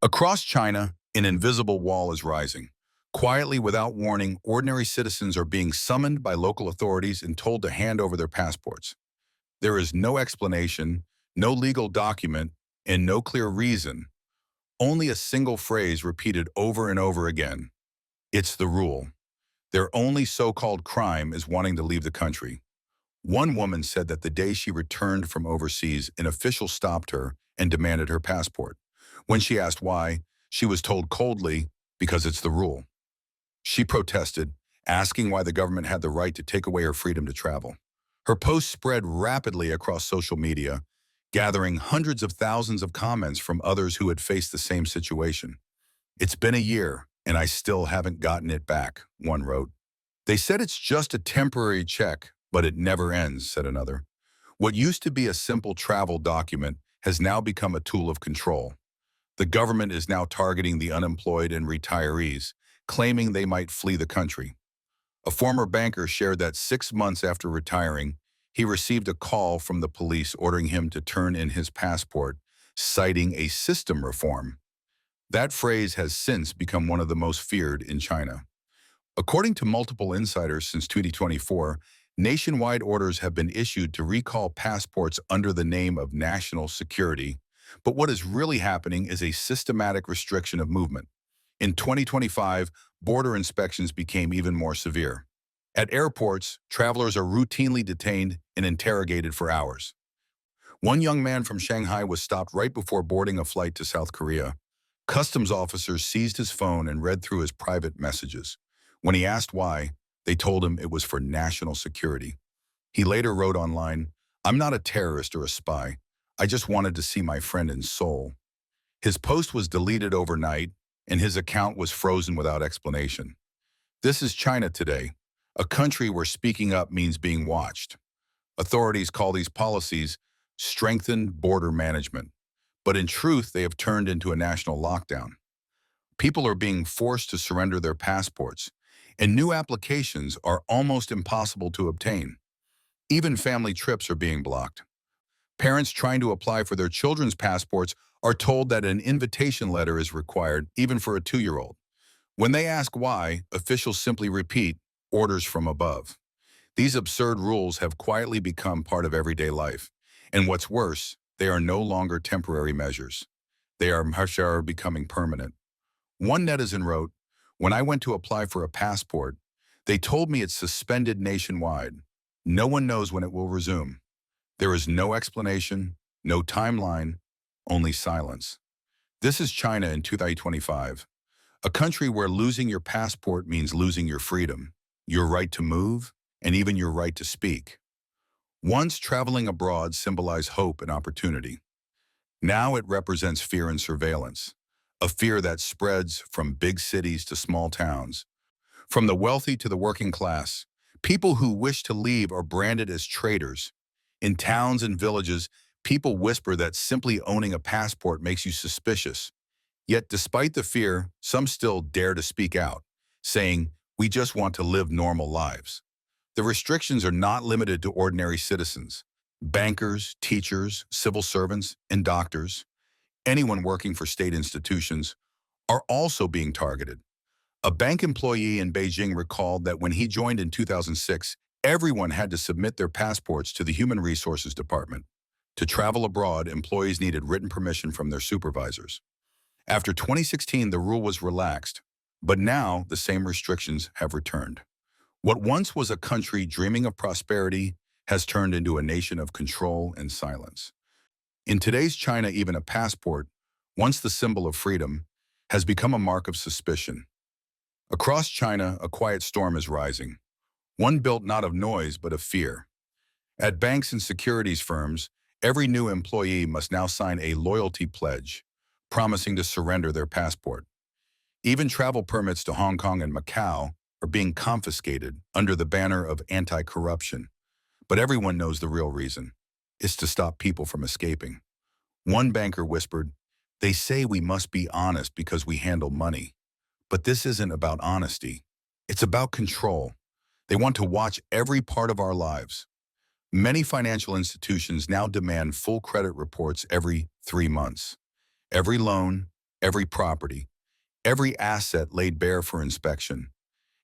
Across China, an invisible wall is rising. Quietly, without warning, ordinary citizens are being summoned by local authorities and told to hand over their passports. There is no explanation, no legal document, and no clear reason. Only a single phrase repeated over and over again. It's the rule. Their only so-called crime is wanting to leave the country. One woman said that the day she returned from overseas, an official stopped her and demanded her passport. When she asked why, she was told coldly, because it's the rule. She protested, asking why the government had the right to take away her freedom to travel. Her post spread rapidly across social media, gathering hundreds of thousands of comments from others who had faced the same situation. "It's been a year, and I still haven't gotten it back," one wrote. "They said it's just a temporary check, but it never ends," said another. What used to be a simple travel document has now become a tool of control. The government is now targeting the unemployed and retirees, claiming they might flee the country. A former banker shared that 6 months after retiring, he received a call from the police ordering him to turn in his passport, citing a system reform. That phrase has since become one of the most feared in China. According to multiple insiders since 2024, nationwide orders have been issued to recall passports under the name of national security. But what is really happening is a systematic restriction of movement. In 2025, border inspections became even more severe. At airports, travelers are routinely detained and interrogated for hours. One young man from Shanghai was stopped right before boarding a flight to South Korea. Customs officers seized his phone and read through his private messages. When he asked why, they told him it was for national security. He later wrote online, "I'm not a terrorist or a spy. I just wanted to see my friend in Seoul." His post was deleted overnight, and his account was frozen without explanation. This is China today, a country where speaking up means being watched. Authorities call these policies strengthened border management, but in truth, they have turned into a national lockdown. People are being forced to surrender their passports, and new applications are almost impossible to obtain. Even family trips are being blocked. Parents trying to apply for their children's passports are told that an invitation letter is required, even for a 2-year-old. When they ask why, officials simply repeat, "orders from above." These absurd rules have quietly become part of everyday life. And what's worse, they are no longer temporary measures. They are becoming permanent. One netizen wrote, "When I went to apply for a passport, they told me it's suspended nationwide. No one knows when it will resume. There is no explanation, no timeline, only silence." This is China in 2025, a country where losing your passport means losing your freedom, your right to move, and even your right to speak. Once traveling abroad symbolized hope and opportunity. Now it represents fear and surveillance, a fear that spreads from big cities to small towns, from the wealthy to the working class. People who wish to leave are branded as traitors. In towns and villages, people whisper that simply owning a passport makes you suspicious. Yet despite the fear, some still dare to speak out, saying, "We just want to live normal lives." The restrictions are not limited to ordinary citizens. Bankers, teachers, civil servants, and doctors, anyone working for state institutions, are also being targeted. A bank employee in Beijing recalled that when he joined in 2006, everyone had to submit their passports to the Human Resources Department. To travel abroad, employees needed written permission from their supervisors. After 2016, the rule was relaxed, but now the same restrictions have returned. What once was a country dreaming of prosperity has turned into a nation of control and silence. In today's China, even a passport, once the symbol of freedom, has become a mark of suspicion. Across China, a quiet storm is rising, one built not of noise but of fear. At banks and securities firms, every new employee must now sign a loyalty pledge, promising to surrender their passport. Even travel permits to Hong Kong and Macau are being confiscated under the banner of anti-corruption. But everyone knows the real reason. It's to stop people from escaping. One banker whispered, "They say we must be honest because we handle money. But this isn't about honesty. It's about control. They want to watch every part of our lives." Many financial institutions now demand full credit reports every 3 months. Every loan, every property, every asset laid bare for inspection.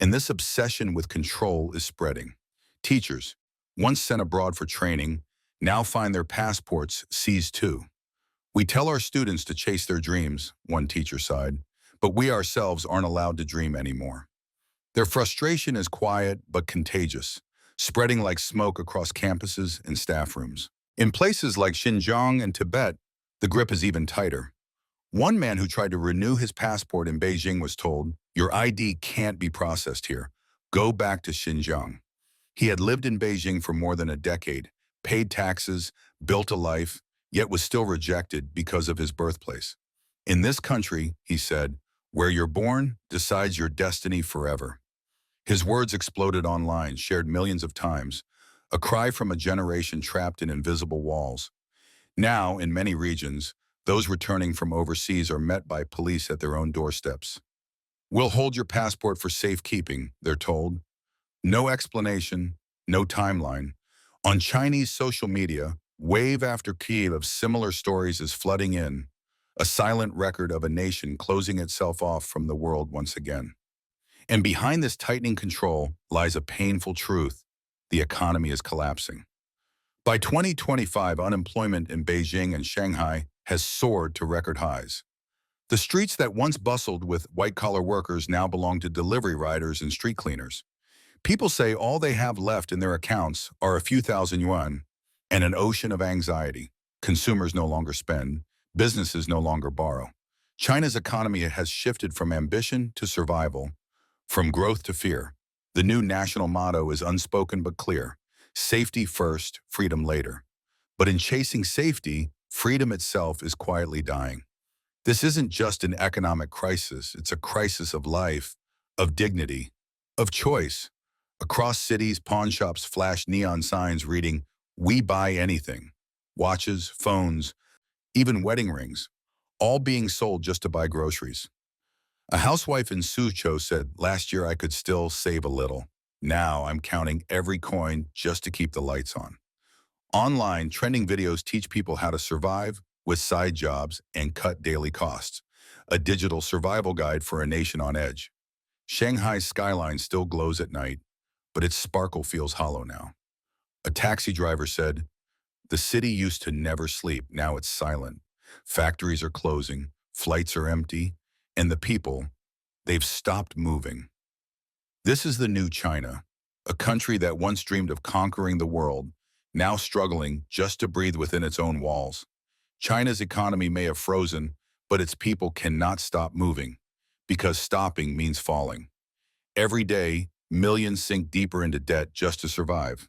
And this obsession with control is spreading. Teachers, once sent abroad for training, now find their passports seized too. We tell our students to chase their dreams, one teacher sighed, but we ourselves aren't allowed to dream anymore. Their frustration is quiet but contagious, spreading like smoke across campuses and staff rooms. In places like Xinjiang and Tibet, the grip is even tighter. One man who tried to renew his passport in Beijing was told, "Your ID can't be processed here. Go back to Xinjiang." He had lived in Beijing for more than a decade, paid taxes, built a life, yet was still rejected because of his birthplace. In this country, he said, where you're born decides your destiny forever. His words exploded online, shared millions of times, a cry from a generation trapped in invisible walls. Now, in many regions, those returning from overseas are met by police at their own doorsteps. "We'll hold your passport for safekeeping," they're told. No explanation, no timeline. On Chinese social media, wave after wave of similar stories is flooding in, a silent record of a nation closing itself off from the world once again. And behind this tightening control lies a painful truth: the economy is collapsing. By 2025, unemployment in Beijing and Shanghai has soared to record highs. The streets that once bustled with white-collar workers now belong to delivery riders and street cleaners. People say all they have left in their accounts are a few thousand yuan and an ocean of anxiety. Consumers no longer spend, businesses no longer borrow. China's economy has shifted from ambition to survival, from growth to fear. The new national motto is unspoken but clear: safety first, freedom later. But in chasing safety, freedom itself is quietly dying. This isn't just an economic crisis, it's a crisis of life, of dignity, of choice. Across cities, pawn shops flash neon signs reading, "We buy anything." Watches, phones, even wedding rings, all being sold just to buy groceries. A housewife in Suzhou said, "Last year I could still save a little. Now I'm counting every coin just to keep the lights on." Online, trending videos teach people how to survive with side jobs and cut daily costs. A digital survival guide for a nation on edge. Shanghai's skyline still glows at night, but its sparkle feels hollow now. A taxi driver said, "The city used to never sleep, now it's silent. Factories are closing, flights are empty, and the people, they've stopped moving." This is the new China, a country that once dreamed of conquering the world, now struggling just to breathe within its own walls. China's economy may have frozen, but its people cannot stop moving, because stopping means falling. Every day, millions sink deeper into debt just to survive,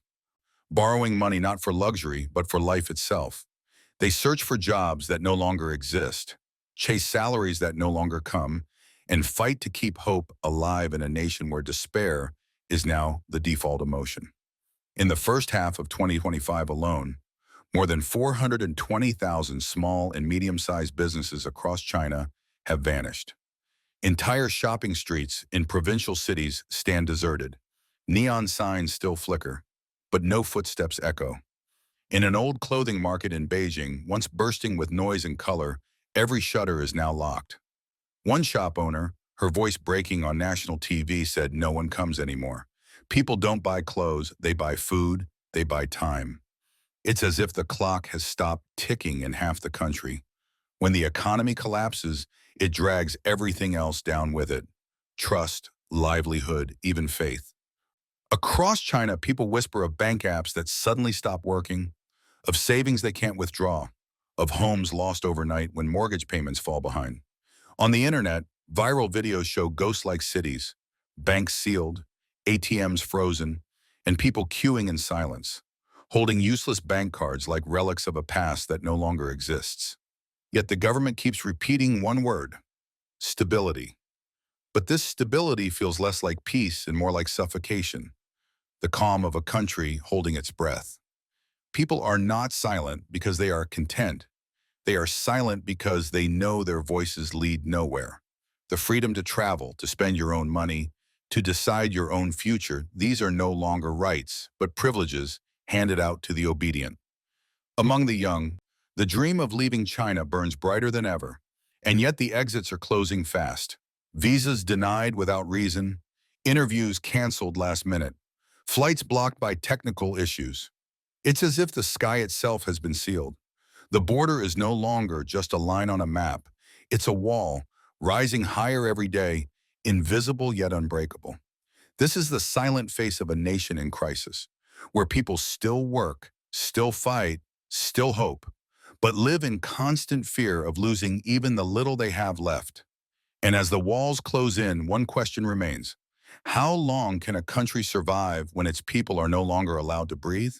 borrowing money not for luxury, but for life itself. They search for jobs that no longer exist, chase salaries that no longer come, and fight to keep hope alive in a nation where despair is now the default emotion. In the first half of 2025 alone, more than 420,000 small and medium-sized businesses across China have vanished. Entire shopping streets in provincial cities stand deserted. Neon signs still flicker, but no footsteps echo. In an old clothing market in Beijing, once bursting with noise and color, every shutter is now locked. One shop owner, her voice breaking on national TV, said no one comes anymore. People don't buy clothes, they buy food, they buy time. It's as if the clock has stopped ticking in half the country. When the economy collapses, it drags everything else down with it: trust, livelihood, even faith. Across China, people whisper of bank apps that suddenly stop working, of savings they can't withdraw, of homes lost overnight when mortgage payments fall behind. On the internet, viral videos show ghost-like cities, banks sealed, ATMs frozen, and people queuing in silence, holding useless bank cards like relics of a past that no longer exists. Yet the government keeps repeating one word: stability. But this stability feels less like peace and more like suffocation, the calm of a country holding its breath. People are not silent because they are content. They are silent because they know their voices lead nowhere. The freedom to travel, to spend your own money, to decide your own future, these are no longer rights, but privileges handed out to the obedient. Among the young, the dream of leaving China burns brighter than ever. And yet the exits are closing fast. Visas denied without reason, interviews canceled last minute, flights blocked by technical issues. It's as if the sky itself has been sealed. The border is no longer just a line on a map. It's a wall, rising higher every day, invisible yet unbreakable. This is the silent face of a nation in crisis, where people still work, still fight, still hope, but live in constant fear of losing even the little they have left. And as the walls close in, one question remains. How long can a country survive when its people are no longer allowed to breathe?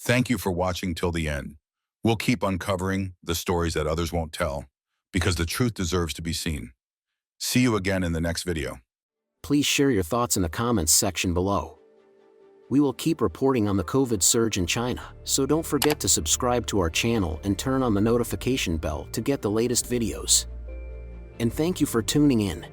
Thank you for watching till the end. We'll keep uncovering the stories that others won't tell, because the truth deserves to be seen. See you again in the next video. Please share your thoughts in the comments section below. We will keep reporting on the COVID surge in China, so don't forget to subscribe to our channel and turn on the notification bell to get the latest videos. And thank you for tuning in.